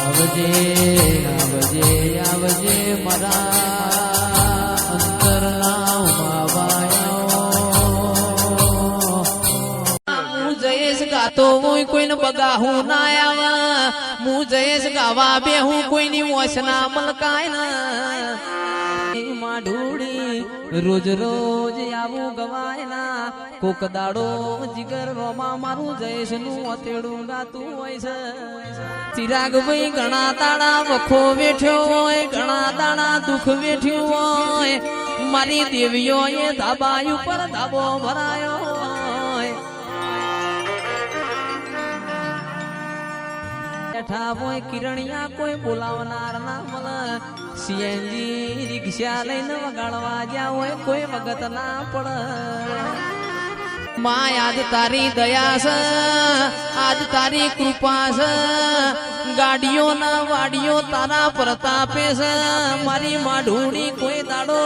આવજે આવજે આવજે મારા અંતરના હું જયેશ ગાતો હું કોઈને બગાહું ના આવા હું જયેશ ગાવા બે હું કોઈની મોસના મલકાય ના માઢુડી રોજ રોજ આવું ગવાય ના કોક દાડો જીગર રોમા મારું જયેશ નું અતેડું ગાતું હોય છે ચિરાગ ભાઈ ઘણા દાડા વખો વેઠ્યો હોય ઘણા દાડા દુઃખ વેઠ્યું હોય મારી દેવીઓ એ ધાબા ઉપર ધાબો ભરાયો હોય બેઠા હોય કિરણિયા કોઈ બોલાવનાર ના મળે સીએનજી રિક્ષા લઈને વગાડવા જ્યાં હોય કોઈ વગત ના પડે માં આજ તારી દયા છે આજ તારી કૃપા છે ગાડીઓ ના વાડીઓ તારા પ્રતાપે છે મારી માઢુડી કોઈ દાડો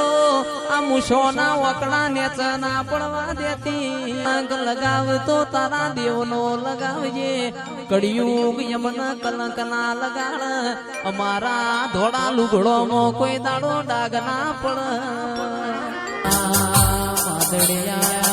આ મૂછો ના વકડા નેચ ના પડવા દેતી અંગ લગાવતો તારા દેવનો લગાવજે કડિયુગ યમન કલંક ના લગાડ અમારા ધોળા લુગડોમાં કોઈ દાડો ડાગ ના પડે માદડિયા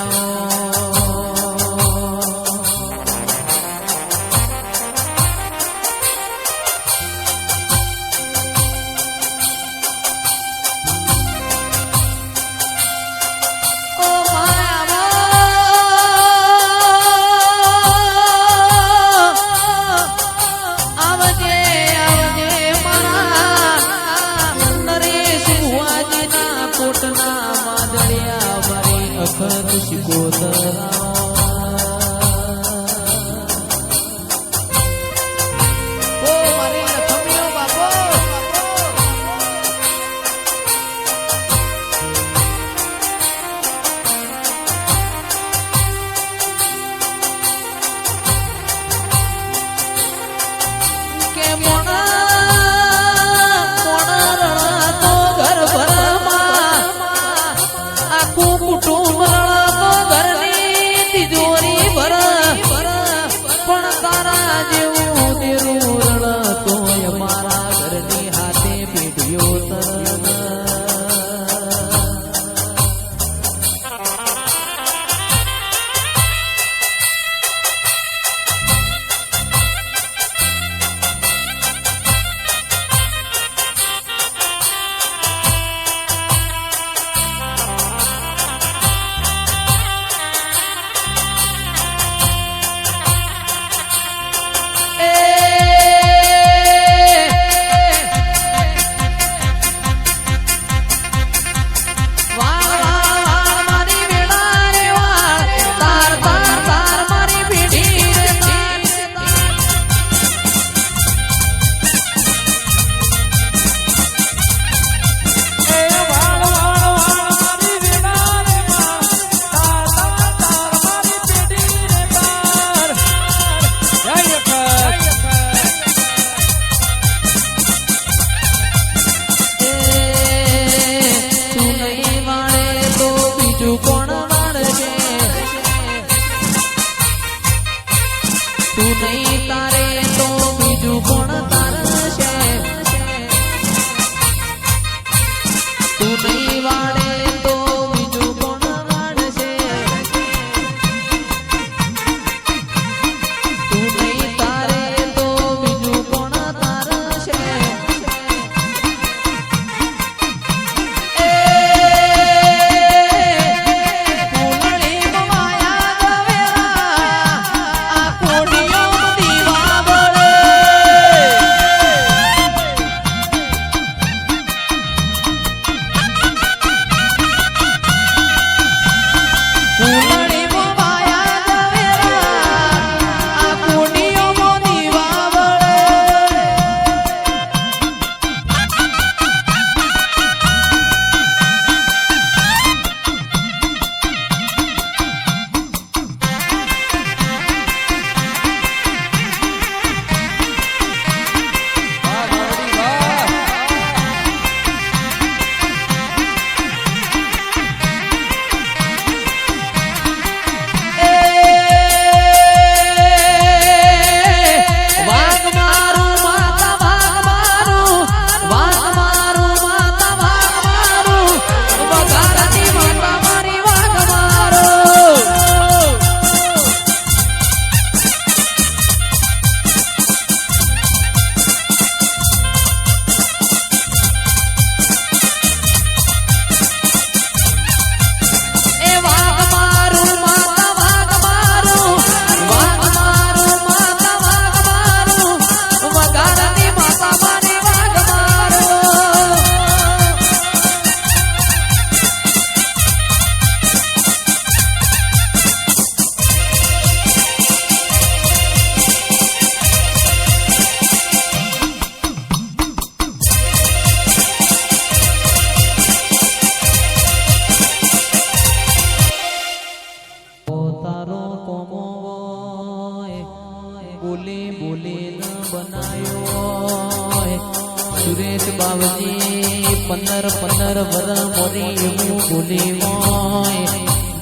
સુરેશ બાવજી 15 વર મોરી હું ભૂલી મોય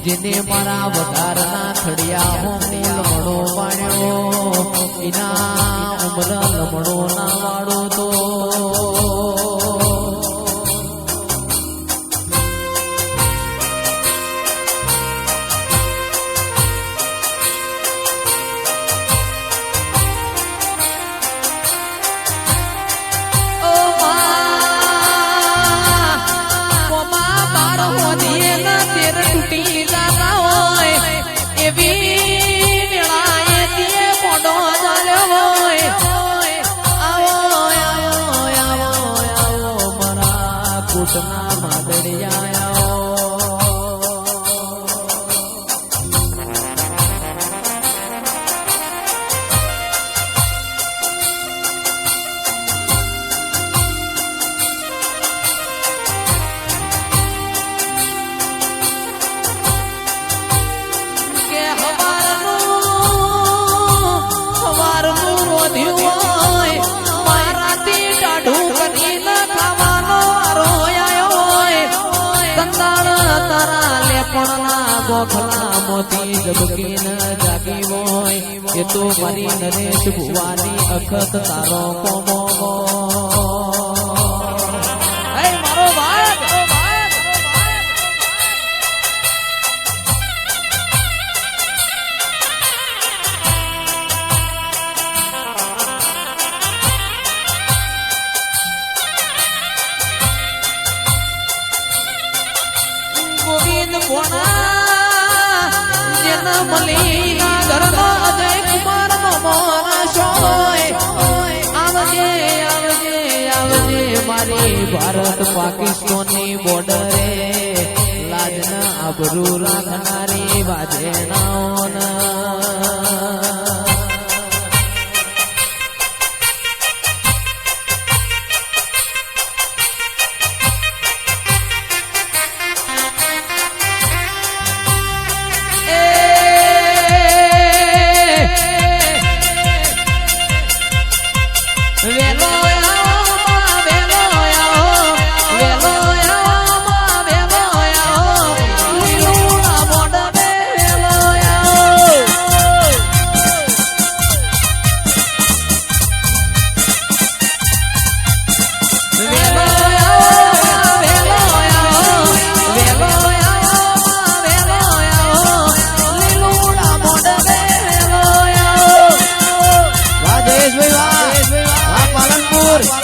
જેને મારા વધારના થડિયા લમણો વાણ્યો એના ઉમર લમણો ના વાળો તો કુટના માદડિયા કે હવારનું રોધ્યું હોય મારાથી ટાઢું કરીને ખાવાનો ગોખલા મોતી જબકી ન જાગી હોય એ તો મારી નરેશ ભુવાની અખત તારો કોમો મારો ભાઈ ગોવિંદ કોના મલીના ઘરનો અજય કુમાર નો મોરશો આવજે આવજે આવજે મારી ભારત પાકિસ્તાનની બોર્ડરે લાજના આબરૂ રાખનારી વાજેનાઓના Palanpur